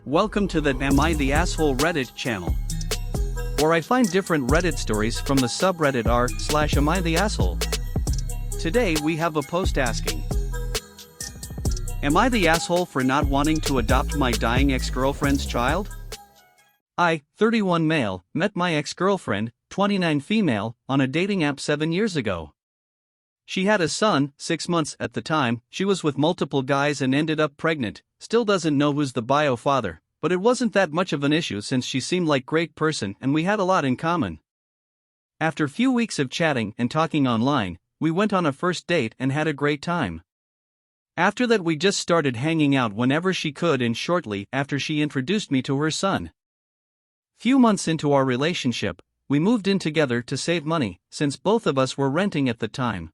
Welcome to the Am I the Asshole Reddit channel, where I find different Reddit stories from the subreddit r/Am I the Asshole. Today we have a post asking, am I the asshole for not wanting to adopt my dying ex-girlfriend's child? I, 31 male, met my ex-girlfriend, 29 female, on a dating app 7 years ago. She had a son, 6 months at the time. She was with multiple guys and ended up pregnant. Still doesn't know who's the bio father, but it wasn't that much of an issue since she seemed like a great person and we had a lot in common. After few weeks of chatting and talking online, we went on a first date and had a great time. After that we just started hanging out whenever she could, and shortly after she introduced me to her son. Few months into our relationship, we moved in together to save money, since both of us were renting at the time.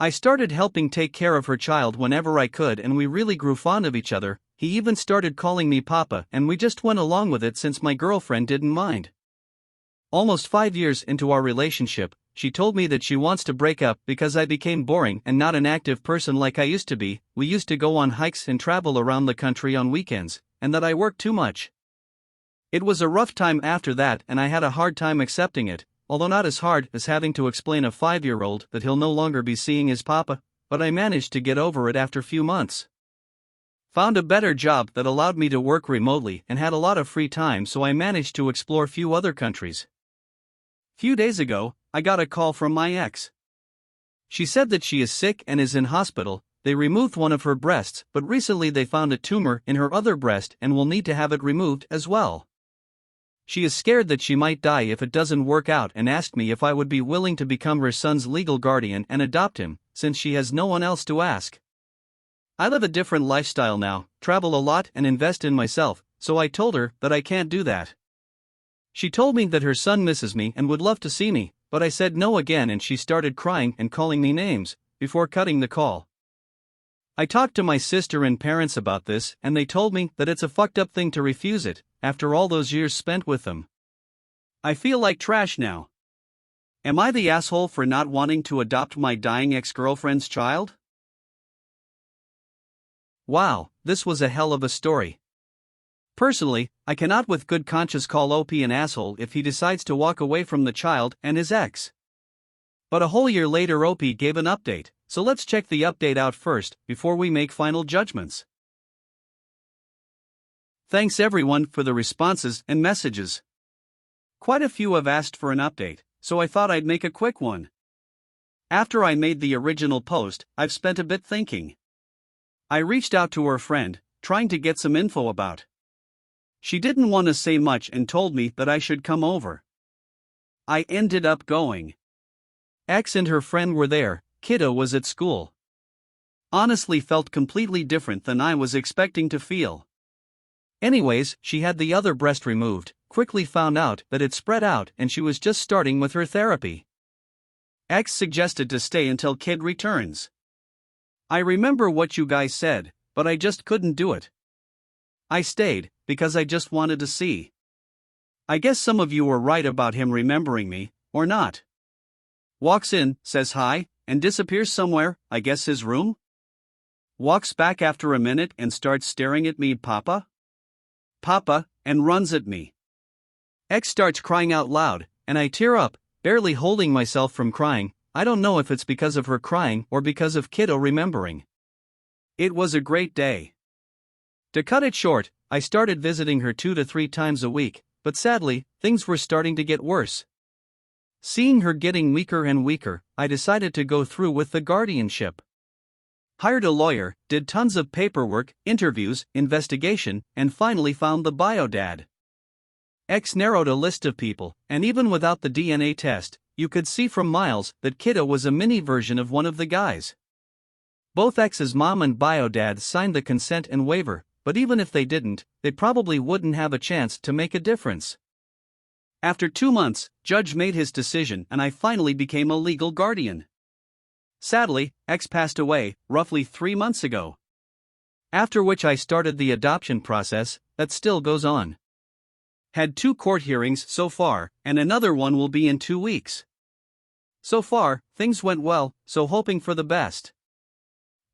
I started helping take care of her child whenever I could and we really grew fond of each other. He even started calling me Papa and we just went along with it since my girlfriend didn't mind. Almost 5 years into our relationship, she told me that she wants to break up because I became boring and not an active person like I used to be. We used to go on hikes and travel around the country on weekends, and that I worked too much. It was a rough time after that and I had a hard time accepting it, although not as hard as having to explain a 5-year-old that he'll no longer be seeing his papa, but I managed to get over it after few months. Found a better job that allowed me to work remotely and had a lot of free time, so I managed to explore few other countries. Few days ago, I got a call from my ex. She said that she is sick and is in hospital. They removed one of her breasts, but recently they found a tumor in her other breast and will need to have it removed as well. She is scared that she might die if it doesn't work out and asked me if I would be willing to become her son's legal guardian and adopt him, since she has no one else to ask. I live a different lifestyle now, travel a lot and invest in myself, so I told her that I can't do that. She told me that her son misses me and would love to see me, but I said no again and she started crying and calling me names, before cutting the call. I talked to my sister and parents about this and they told me that it's a fucked up thing to refuse it, after all those years spent with them. I feel like trash now. Am I the asshole for not wanting to adopt my dying ex-girlfriend's child? Wow, this was a hell of a story. Personally, I cannot with good conscience call OP an asshole if he decides to walk away from the child and his ex. But a whole year later OP gave an update, so let's check the update out first, before we make final judgments. Thanks everyone for the responses and messages. Quite a few have asked for an update, so I thought I'd make a quick one. After I made the original post, I've spent a bit thinking. I reached out to her friend, trying to get some info about. She didn't want to say much and told me that I should come over. I ended up going. Ex and her friend were there, kiddo was at school. Honestly felt completely different than I was expecting to feel. Anyways, she had the other breast removed, quickly found out that it spread out and she was just starting with her therapy. Ex suggested to stay until kid returns. I remember what you guys said, but I just couldn't do it. I stayed, because I just wanted to see. I guess some of you were right about him remembering me, or not. Walks in, says hi, and disappears somewhere, I guess his room? Walks back after a minute and starts staring at me, Papa? Papa, and runs at me. Ex starts crying out loud, and I tear up, barely holding myself from crying. I don't know if it's because of her crying or because of kiddo remembering. It was a great day. To cut it short, I started visiting her 2 to 3 times a week, but sadly, things were starting to get worse. Seeing her getting weaker and weaker, I decided to go through with the guardianship. Hired a lawyer, did tons of paperwork, interviews, investigation, and finally found the bio dad. Ex narrowed a list of people, and even without the DNA test, you could see from miles that kiddo was a mini version of one of the guys. Both ex's mom and bio dad signed the consent and waiver, but even if they didn't, they probably wouldn't have a chance to make a difference. After 2 months, judge made his decision and I finally became a legal guardian. Sadly, ex passed away, roughly 3 months ago. After which I started the adoption process, that still goes on. Had 2 court hearings so far, and another one will be in 2 weeks. So far, things went well, so hoping for the best.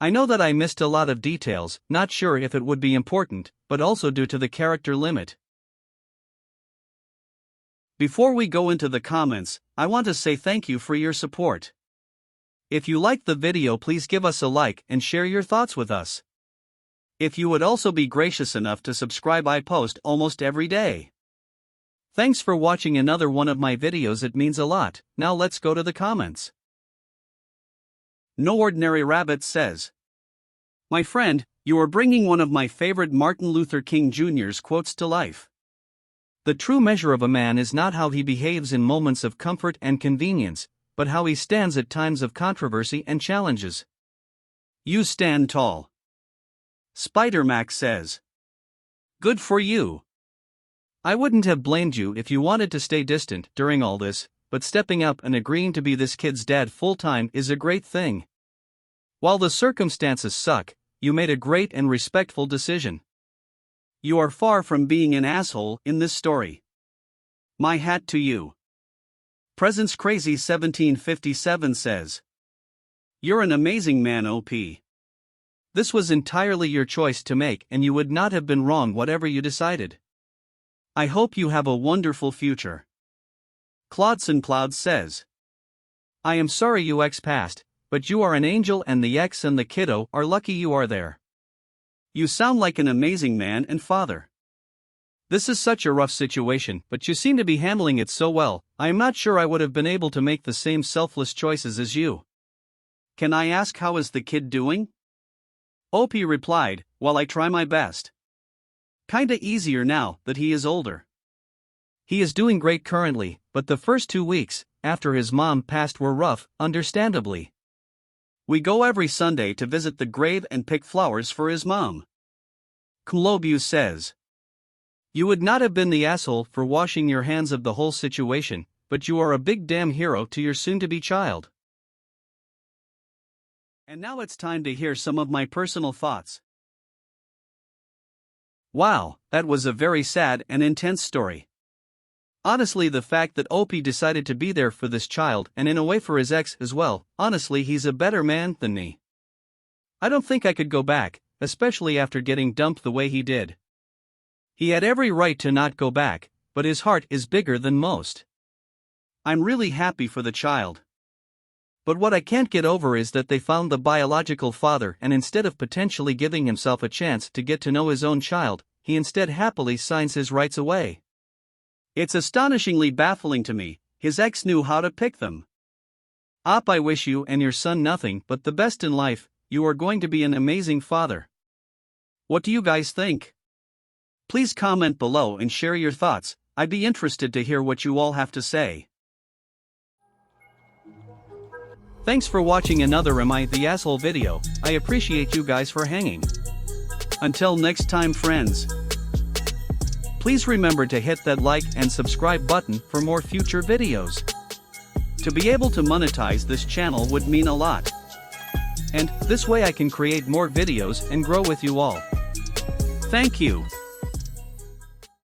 I know that I missed a lot of details, not sure if it would be important, but also due to the character limit. Before we go into the comments, I want to say thank you for your support. If you liked the video, please give us a like and share your thoughts with us. If you would also be gracious enough to subscribe, I post almost every day. Thanks for watching another one of my videos, it means a lot. Now let's go to the comments. No Ordinary Rabbit says, "My friend, you are bringing one of my favorite Martin Luther King Jr.'s quotes to life. The true measure of a man is not how he behaves in moments of comfort and convenience, but how he stands at times of controversy and challenges. You stand tall." Spider-Mac says, "Good for you. I wouldn't have blamed you if you wanted to stay distant during all this, but stepping up and agreeing to be this kid's dad full-time is a great thing. While the circumstances suck, you made a great and respectful decision. You are far from being an asshole in this story. My hat to you." Presents Crazy 1757 says, "You're an amazing man, OP. This was entirely your choice to make, and you would not have been wrong whatever you decided. I hope you have a wonderful future." Claudson Cloud says, "I am sorry you ex passed, but you are an angel and the ex and the kiddo are lucky you are there. You sound like an amazing man and father. This is such a rough situation, but you seem to be handling it so well. I am not sure I would have been able to make the same selfless choices as you. Can I ask how is the kid doing?" OP replied, "Well, I try my best. Kinda easier now that he is older. He is doing great currently, but the first 2 weeks, after his mom passed, were rough, understandably. We go every Sunday to visit the grave and pick flowers for his mom." Kulobu says, "You would not have been the asshole for washing your hands of the whole situation, but you are a big damn hero to your soon-to-be child." And now it's time to hear some of my personal thoughts. Wow, that was a very sad and intense story. Honestly, the fact that OP decided to be there for this child and in a way for his ex as well, honestly, he's a better man than me. I don't think I could go back, especially after getting dumped the way he did. He had every right to not go back, but his heart is bigger than most. I'm really happy for the child. But what I can't get over is that they found the biological father, and instead of potentially giving himself a chance to get to know his own child, he instead happily signs his rights away. It's astonishingly baffling to me. His ex knew how to pick them. Op, I wish you and your son nothing but the best in life. You are going to be an amazing father. What do you guys think? Please comment below and share your thoughts. I'd be interested to hear what you all have to say. Thanks for watching another Am I the Asshole video. I appreciate you guys for hanging. Until next time, friends. Please remember to hit that like and subscribe button for more future videos. To be able to monetize this channel would mean a lot. And this way I can create more videos and grow with you all. Thank you.